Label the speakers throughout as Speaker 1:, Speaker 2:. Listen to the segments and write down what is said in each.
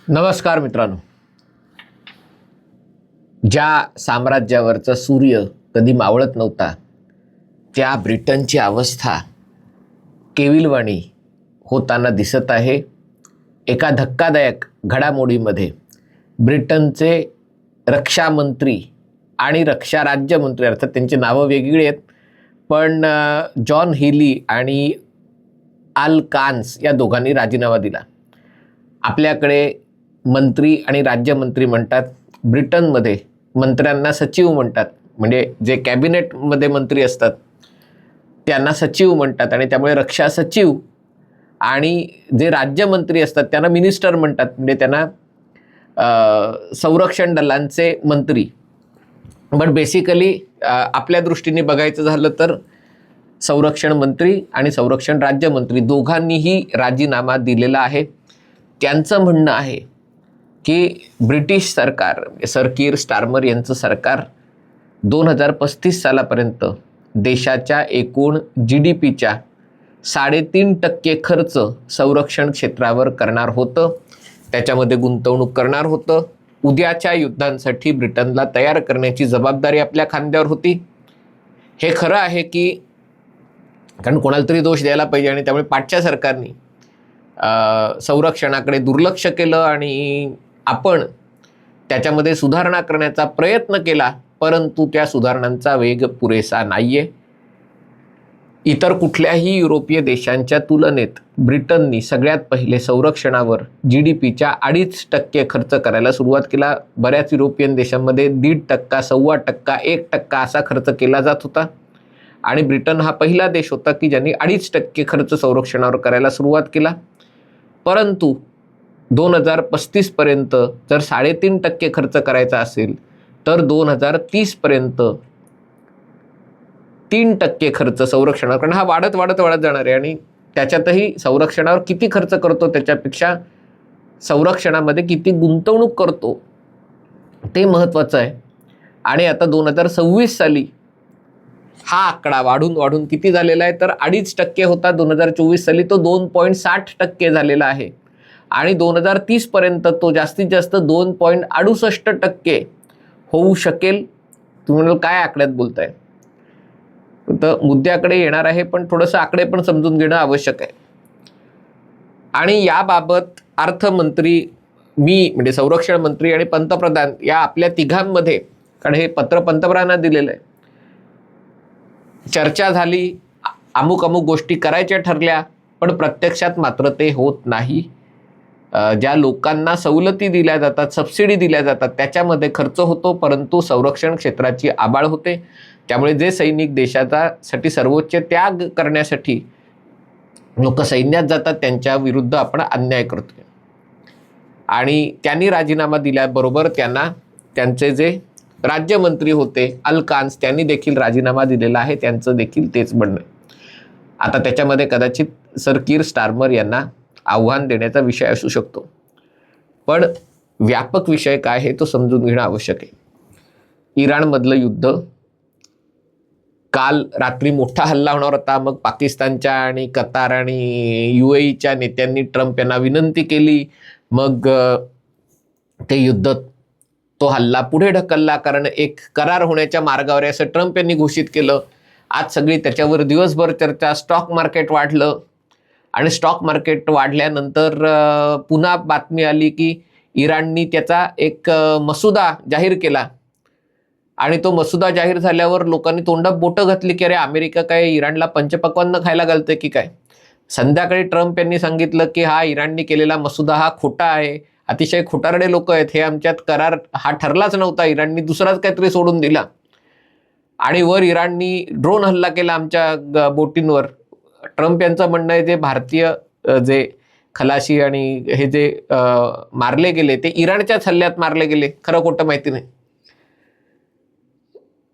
Speaker 1: नमस्कार मित्रांनो. ज्या साम्राज्यावरचा सूर्य कधी मावळत नव्हता त्या ब्रिटनची अवस्था केविलवाणी होताना दिसत आहे. एका धक्कादायक घडामोडीमध्ये ब्रिटनचे रक्षा मंत्री आणि रक्षा राज्यमंत्री, अर्थात त्यांची नावं वेगळी आहेत, पण जॉन हेली आणि आल कान्स या दोघांनी राजीनामा दिला. आपल्याकडे मंत्री आणि राज्यमंत्री म्हणतात, ब्रिटनमध्ये मंत्र्यांना सचिव म्हणतात, म्हणजे जे कॅबिनेटमध्ये मंत्री असतात त्यांना सचिव म्हणतात, आणि त्यामुळे रक्षा सचिव आणि जे राज्यमंत्री असतात त्यांना मिनिस्टर म्हणतात, म्हणजे त्यांना संरक्षण दलांचे मंत्री. बट बेसिकली आपल्या दृष्टीने बघायचं झालं तर संरक्षण मंत्री आणि संरक्षण राज्यमंत्री दोघांनीही राजीनामा दिलेला आहे. त्यांचं म्हणणं आहे की ब्रिटिश सरकार, सर कीर स्टारमर यांचं सरकार 2035 सालापर्यंत देशाच्या एकूण GDPच्या 3.5% खर्च संरक्षण क्षेत्रावर करणार होतं, त्याच्यामध्ये गुंतवणूक करणार होतं. उद्याच्या युद्धांसाठी ब्रिटनला तयार करण्याची जबाबदारी आपल्या खांद्यावर होती. हे खरं आहे की, कारण कोणाला तरी दोष द्यायला पाहिजे, आणि त्यामुळे पाठच्या सरकारने संरक्षणाकडे दुर्लक्ष केलं आणि आपण त्याच्यामध्ये सुधारणा करण्याचा प्रयत्न केला, परंतु त्या सुधारणांचा वेग पुरेसा नाही आहे. इतर कुठल्याही युरोपीय देशांच्या तुलनेत ब्रिटननी सगळ्यात पहिले संरक्षणावर GDPच्या 2.5% खर्च करायला सुरुवात केला. बऱ्याच युरोपियन देशांमध्ये 1.5%, 1.25%, 1% असा खर्च केला जात होता, आणि ब्रिटन हा पहिला देश होता की ज्यांनी 2.5% खर्च संरक्षणावर करायला सुरुवात केला. परंतु 2035 पर्यंत जर 3.5% खर्च करायचा असेल तर 2030 पर्यंत 3% खर्च संरक्षणावर, कारण हा वाढत जाणार आहे, आणि त्याच्यातही संरक्षणावर किती खर्च करतो त्याच्यापेक्षा संरक्षणामध्ये किती गुंतवणूक करतो ते महत्त्वाचं आहे. आणि आता 2026 साली हा आकडा वाढून किती झालेला आहे तर 2.5% होता 2024 साली, तो 2.60% झालेला आहे, आणि 2030 पर्यंत तो जास्तीत जास्त 2.68% होऊ शकेल. तुम्ही म्हणाल काय आकड्यात बोलताय, तर मुद्द्याकडे येणार आहे, पण थोडंसं आकडे पण समजून घेणं आवश्यक आहे. आणि याबाबत अर्थमंत्री, मी म्हणजे संरक्षण मंत्री आणि पंतप्रधान या आपल्या तिघांमध्ये, कारण हे पत्र पंतप्रधानांना दिलेलं आहे, चर्चा झाली, अमुक गोष्टी करायच्या ठरल्या, पण प्रत्यक्षात मात्र ते होत नाही. ज्या लोकांना सवलती दिल्या जातात, सबसिडी दिल्या जातात, त्याच्यामध्ये खर्च होतो, परंतु संरक्षण क्षेत्राची आबाळ होते. त्यामुळे जे सैनिक देशासाठी सर्वोच्च त्याग करण्यासाठी लोक सैन्यात जातात त्यांच्या विरुद्ध आपण अन्याय करतोय. आणि त्यांनी राजीनामा दिल्याबरोबर त्यांचे जे राज्यमंत्री होते अल कान्स, त्यांनी देखील राजीनामा दिलेला आहे. त्यांचं देखील तेच म्हणणं आहे. आता त्याच्यामध्ये कदाचित सर कीर स्टारमर यांना आव्हान देण्याचा विषय असू शकतो, पण व्यापक विषय काय हे तो समजून घेणं आवश्यक आहे. इराणमधलं युद्ध, काल रात्री मोठा हल्ला होणार होता, मग पाकिस्तानच्या आणि कतार आणि UAEच्या नेत्यांनी ट्रम्प यांना विनंती केली, मग ते युद्ध, तो हल्ला पुढे ढकलला, कारण एक करार होण्याच्या मार्गावर आहे असं ट्रम्प यांनी घोषित केलं. आज सगळी त्याच्यावर दिवसभर चर्चा. स्टॉक मार्केट वाढलं, आणि स्टॉक मार्केट वाढल्यानंतर पुन्हा बातमी आली की इराणनी त्याचा एक मसुदा जाहीर केला, आणि तो मसुदा जाहीर झाल्यावर लोकांनी तोंडात बोटं घातली की अरे अमेरिका काय इराणला पंचपक्वान्न खायला घालते की काय. संध्याकाळी ट्रम्प यांनी सांगितलं की हा इराणनी केलेला मसुदा हा खोटा आहे, अतिशय खोटारडे लोक आहेत, हे आमच्यात करार हा ठरलाच नव्हता, इराणनी दुसराच काहीतरी सोडून दिला. आणि वर इराणनी ड्रोन हल्ला केला आमच्या बोटींवर. ट्रम्प यांचं म्हणणं आहे जे भारतीय जे खलाशी आणि हे जे मारले गेले ते इराणच्याच हल्ल्यात मारले गेले, खरं खोटं माहिती नाही.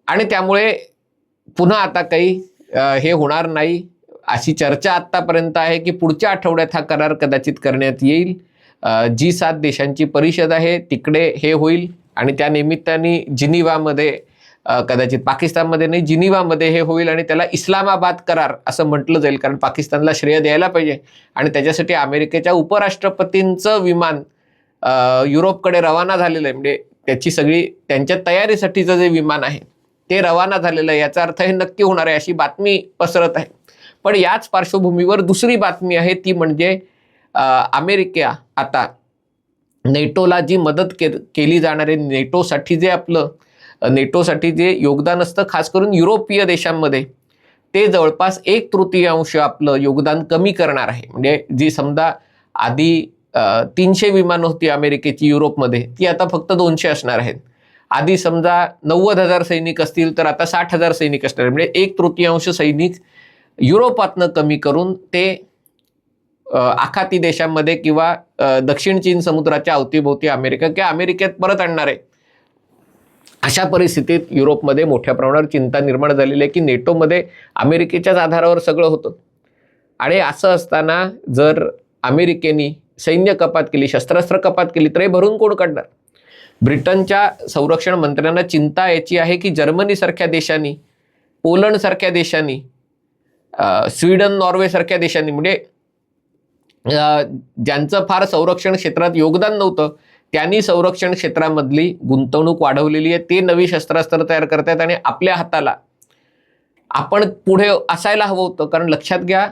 Speaker 1: आणि त्यामुळे पुन्हा आता काही हे होणार नाही अशी चर्चा आत्तापर्यंत आहे की पुढच्या आठवड्यात हा करार कदाचित करण्यात येईल. G7 देशांची परिषद आहे, तिकडे हे होईल, आणि त्या निमित्ताने जिनिवामध्ये कदाचित पाकिस्तानमध्ये नाही, जिनिवामध्ये हे होईल आणि त्याला इस्लामाबाद करार असं म्हटलं जाईल, कारण पाकिस्तानला श्रेय द्यायला पाहिजे. आणि त्याच्यासाठी अमेरिकेच्या उपराष्ट्रपतींचं विमान युरोपकडे रवाना झालेलं आहे. म्हणजे त्याची सगळी त्यांच्या तयारीसाठीचं जे विमान आहे ते रवाना झालेलं आहे. याचा अर्थ हे नक्की होणार आहे अशी बातमी पसरत आहे. पण याच पार्श्वभूमीवर दुसरी बातमी आहे, ती म्हणजे अमेरिका आता नेटोला जी मदत केली जाणार आहे, नेटोसाठी जे योगदान असतं खास करून युरोपीय देशांमध्ये, ते जवळपास 1/3 आपलं योगदान कमी करणार आहे. म्हणजे जी समजा आधी 300 विमानं होती अमेरिकेची युरोपमध्ये, ती आता फक्त 200 असणार आहेत. आधी समजा 90,000 सैनिक असतील तर आता 60,000 सैनिक असणार. म्हणजे 1/3 सैनिक युरोपातनं कमी करून ते आखाती देशांमध्ये किंवा दक्षिण चीन समुद्राच्या अवतीभोवती अमेरिकेत परत आणणार आहे. अशा परिस्थितीत युरोपमध्ये मोठ्या प्रमाणावर चिंता निर्माण झालेली आहे की नेटोमध्ये अमेरिकेच्याच आधारावर सगळं होतं. आणि असं असताना जर अमेरिकेने सैन्य कपात केली, शस्त्रास्त्र कपात केली, तर हे भरून कोण काढणार? ब्रिटनच्या संरक्षण मंत्र्यांना चिंता याची आहे की जर्मनीसारख्या देशांनी, पोलंडसारख्या देशांनी, स्वीडन, नॉर्वेसारख्या देशांनी, म्हणजे ज्यांचं फार संरक्षण क्षेत्रात योगदान नव्हतं, त्यांनी संरक्षण क्षेत्रामधली गुंतवणूक वाढवलेली आहे. ते नवी शस्त्रास्त्र तयार करतात आणि आपल्या हाताला आपण पुढे असायला हवं होतं. कारण लक्षात घ्या,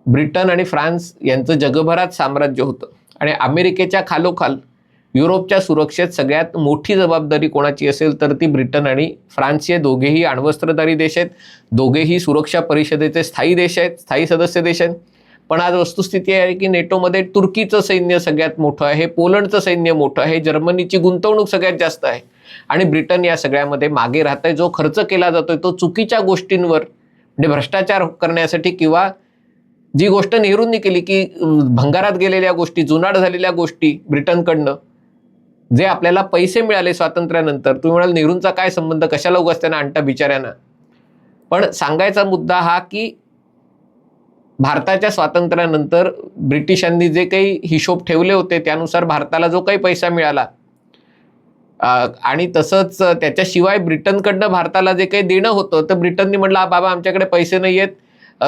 Speaker 1: ब्रिटन आणि फ्रान्स यांचं जगभरात साम्राज्य होतं आणि अमेरिकेच्या खालोखाल युरोपच्या सुरक्षेत सगळ्यात मोठी जबाबदारी कोणाची असेल तर ती ब्रिटन आणि फ्रान्सचे दोघेही अण्वस्त्रधारी देश आहेत, दोघेही सुरक्षा परिषदेचे स्थायी देश आहेत, स्थायी सदस्य देश आहेत. पण आज वस्तुस्थिती आहे की नेटोमध्ये तुर्कीचं सैन्य सगळ्यात मोठं आहे, पोलंडचं सैन्य मोठं आहे, जर्मनीची गुंतवणूक सगळ्यात जास्त आहे आणि ब्रिटन या सगळ्यामध्ये मागे राहत आहे. जो खर्च केला जातोय तो चुकीच्या गोष्टींवर, म्हणजे भ्रष्टाचार करण्यासाठी, किंवा जी गोष्ट नेहरूंनी केली की भंगारात गेलेल्या गोष्टी, जुनाट झालेल्या गोष्टी ब्रिटनकडनं जे आपल्याला पैसे मिळाले स्वातंत्र्यानंतर. तुम्ही म्हणाल नेहरूंचा काय संबंध, कशाला उगाच त्यांना आणता बिचाऱ्यांना? पण सांगायचा मुद्दा हा की भारताच्या स्वातंत्र्यानंतर ब्रिटिशांनी जे काही हिशोब ठेवले होते त्यानुसार भारताला जो काही पैसा मिळाला आणि तसंच त्याच्याशिवाय ब्रिटनकडनं भारताला जे काही देणं होतं, तर ब्रिटननी म्हटलं बाबा आमच्याकडे पैसे नाही आहेत,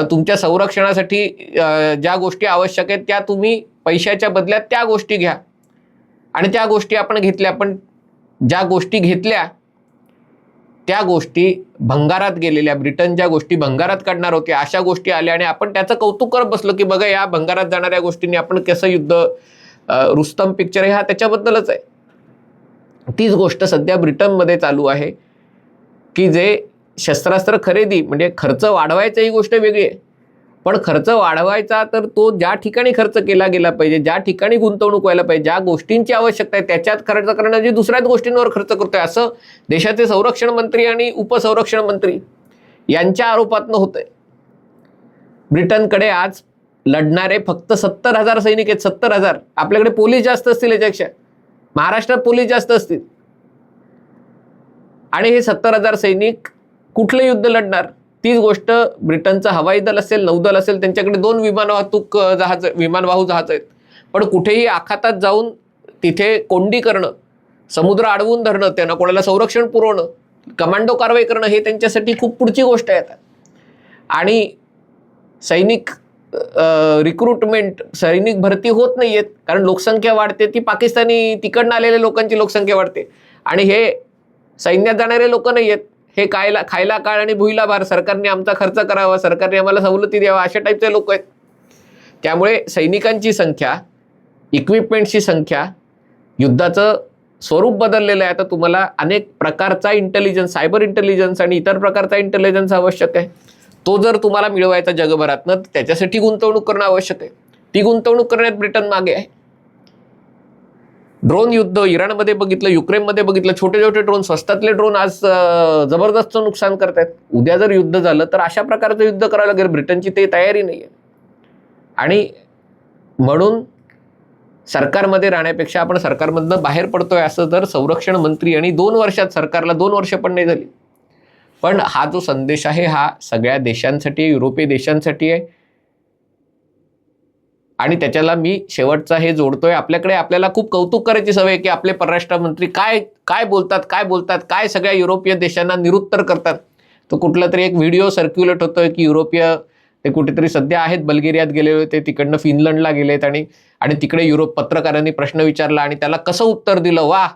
Speaker 1: तुमच्या संरक्षणासाठी ज्या गोष्टी आवश्यक आहेत त्या तुम्ही पैशाच्या बदल्यात त्या गोष्टी घ्या. आणि त्या गोष्टी आपण घेतल्या, पण ज्या गोष्टी घेतल्या त्या गोष्टी भंगारात गेलेल्या, ब्रिटन ज्या गोष्टी भंगारात काढणार होते अशा गोष्टी आल्या आणि आपण त्याचं कौतुक करत बसलो की बघा या भंगारात जाणाऱ्या गोष्टींनी आपण कसं युद्ध, रुस्तम पिक्चर हा त्याच्याबद्दलच आहे. तीच गोष्ट सध्या ब्रिटनमध्ये चालू आहे की जे शस्त्रास्त्र खरेदी, म्हणजे खर्च वाढवायचा ही गोष्ट वेगळी आहे, पण खर्च वाढवायचा तर तो ज्या ठिकाणी खर्च केला गेला पाहिजे, ज्या ठिकाणी गुंतवणूक व्हायला पाहिजे, ज्या गोष्टींची आवश्यकता आहे त्याच्यात खर्च करण्याची दुसऱ्याच गोष्टींवर खर्च करतोय, असं देशाचे संरक्षण मंत्री आणि उपसंरक्षण मंत्री यांच्या आरोपातनं होतंय. ब्रिटनकडे आज लढणारे फक्त 70,000 सैनिक आहेत, 70,000. आपल्याकडे पोलीस जास्त असतील याच्यापेक्षा, महाराष्ट्रात पोलीस जास्त असतील. आणि हे 70,000 सैनिक कुठलं युद्ध लढणार? तीच गोष्ट ब्रिटनचं हवाई दल असेल, नौदल असेल, त्यांच्याकडे 2 विमानवाहू जहाज आहेत, पण कुठेही आखातात जाऊन तिथे कोंडी करणं, समुद्र अडवून धरणं, त्यांना कोणाला संरक्षण पुरवणं, कमांडो कारवाई करणं हे त्यांच्यासाठी खूप पुढची गोष्ट आहे. आणि सैनिक रिक्रुटमेंट, सैनिक भरती होत नाहीयेत कारण लोकसंख्या वाढते, ती पाकिस्तानी तिकडनं आलेल्या लोकांची लोकसंख्या वाढते आणि हे सैन्यात जाणारे लोक नाहीयेत, हे खायला काळ आणि भुईला भार, सरकारने आमचा खर्च करावा, सरकारने आम्हाला सवलती द्यावा, अशा टाईपचे लोक आहेत. त्यामुळे सैनिकांची संख्या, इक्विपमेंटची संख्या, युद्धाचं स्वरूप बदललेलं आहे. आता तुम्हाला अनेक प्रकारचा इंटेलिजन्स, सायबर इंटेलिजन्स आणि इतर प्रकारचा इंटेलिजन्स आवश्यक आहे. तो जर तुम्हाला मिळवायचा जगभरातनं, त्याच्यासाठी गुंतवणूक करणं आवश्यक आहे. ती गुंतवणूक करण्यात ब्रिटन मागे आहे. ड्रोन युद्ध इराणमध्ये बघितलं, युक्रेनमध्ये बघितलं, छोटे छोटे ड्रोन, स्वस्तातले ड्रोन आज जबरदस्त नुकसान करतायत. उद्या जर युद्ध झालं तर अशा प्रकारचं युद्ध करावं लागेल. ब्रिटनची ते तयारी नाही आहे. आणि म्हणून सरकारमध्ये राहण्यापेक्षा आपण सरकारमधनं बाहेर पडतोय असं जर संरक्षण मंत्री, आणि 2 वर्षात, सरकारला 2 वर्ष पण नाही झाली, पण हा जो संदेश आहे हा सगळ्या देशांसाठी, युरोपीय देशांसाठी आहे. आणि त्याच्याला मी शेवटचा हे जोडतोय, आपल्याला खूप कौतुक करायची सवय आहे की आपले परराष्ट्र मंत्री काय बोलतात, काय सगळ्या युरोपीय देशांना निरुत्तर करतात. तो कुठला तरी एक व्हिडिओ सर्क्युलेट होतोय की युरोपीय ते कुठेतरी सध्या आहेत, बल्गेरियात गेले होते, तिकडनं फिनलंडला गेलेत आणि तिकडे युरोप पत्रकारांनी प्रश्न विचारला आणि त्याला कसं उत्तर दिलं. वा,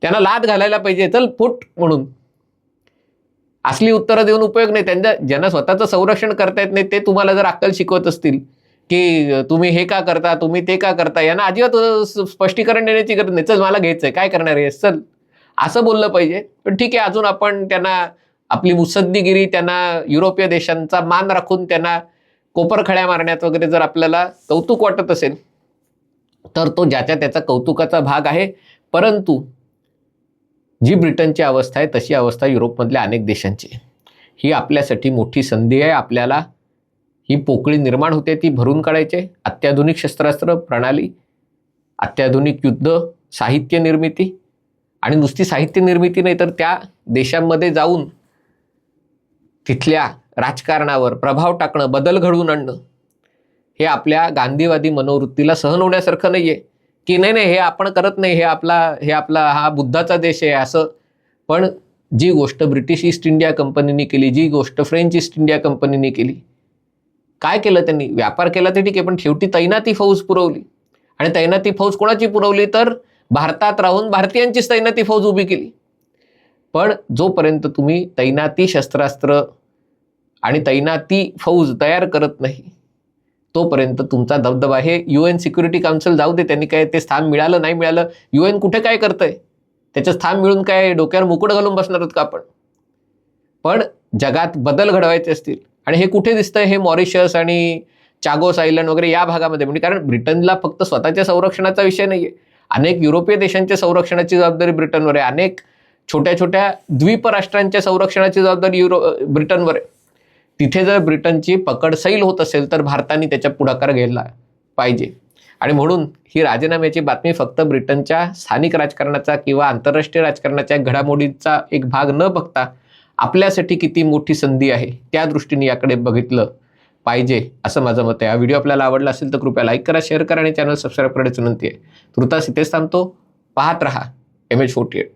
Speaker 1: त्यांना लाद घालायला पाहिजे, चल फुट म्हणून. असली उत्तरं देऊन उपयोग नाही. ज्यांना स्वतःचं संरक्षण करता येत नाही ते तुम्हाला जर अक्कल शिकवत असतील की तुम्ही हे का करता, तुम्ही ते का करता, यांना अजिबात स्पष्टीकरण देण्याची गरज नाही. चल मला घ्यायचंय, काय करणार आहे, चल, असं बोललं पाहिजे. पण ठीक आहे, अजून आपण त्यांना आपली मुत्सद्दीगिरी, त्यांना युरोपीय देशांचा मान राखून त्यांना कोपरखळ्या मारण्यात वगैरे जर आपल्याला कौतुक वाटत असेल तर तो ज्याच्या त्याचा कौतुकाचा भाग आहे. परंतु जी ब्रिटनची अवस्था आहे तशी अवस्था युरोपमधल्या अनेक देशांची. ही आपल्यासाठी मोठी संधी आहे. आपल्याला ही पोकळी निर्माण होते ती भरून काढायची. अत्याधुनिक शस्त्रास्त्र प्रणाली, अत्याधुनिक युद्ध साहित्य निर्मिती, आणि नुसती साहित्य निर्मिती नाही तर त्या देशांमध्ये जाऊन तिथल्या राजकारणावर प्रभाव टाकणं, बदल घडवून आणणं, हे आपल्या गांधीवादी मनोवृत्तीला सहन होण्यासारखं नाहीये की नाही हे आपण करत नाही, हे आपला हा बुद्धाचा देश आहे असं. पण जी गोष्ट ब्रिटिश ईस्ट इंडिया कंपनीने केली, जी गोष्ट फ्रेंच ईस्ट इंडिया कंपनीने केली, काय केलं त्यांनी, व्यापार केला ते ठीक आहे, पण शेवटी तैनाती फौज पुरवली. आणि तैनाती फौज कोणाची पुरवली तर भारतात राहून भारतीयांचीच तैनाती फौज उभी केली. पण जोपर्यंत तुम्ही तैनाती शस्त्रास्त्र आणि तैनाती फौज तयार करत नाही तोपर्यंत तुमचा दबदबा, हे UN सिक्युरिटी काउन्सिल जाऊ दे, त्यांनी काय ते स्थान मिळालं नाही मिळालं, UN कुठे काय करतंय, त्याचं स्थान मिळून काय डोक्यावर मुकुट घालून बसणार आहोत का आपण. पण जगात बदल घडवायचे असतील, आणि हे कुठे दिसतंय, हे मॉरिशस आणि चागोस आयलंड वगैरे या भागामध्ये. म्हणजे कारण ब्रिटनला फक्त स्वतःच्या संरक्षणाचा विषय नाहीये, अनेक युरोपीय देशांच्या संरक्षणाची जबाबदारी ब्रिटनवर आहे, अनेक छोट्या छोट्या द्वीप राष्ट्रांच्या संरक्षणाची जबाबदारी ब्रिटनवर आहे. तिथे जर ब्रिटनची पकड सैल होत असेल तर भारताने त्याच्या पुढाकार घ्यायला पाहिजे. आणि म्हणून ही राजीनाम्याची बातमी फक्त ब्रिटनच्या स्थानिक राजकारणाचा किंवा आंतरराष्ट्रीय राजकारणाच्या घडामोडींचा एक भाग न बघता आपल्यासाठी किती मोठी संधी आहे त्या दृष्टीने याकडे बघितलं पाहिजे असं माझं मत आहे. हा व्हिडिओ आपल्याला आवडला असेल तर कृपया लाईक करा, शेअर करा आणि चॅनल सबस्क्राईब करण्याची विनंती आहे. तुर्तास इथेच थांबतो. पाहत रहा MH48.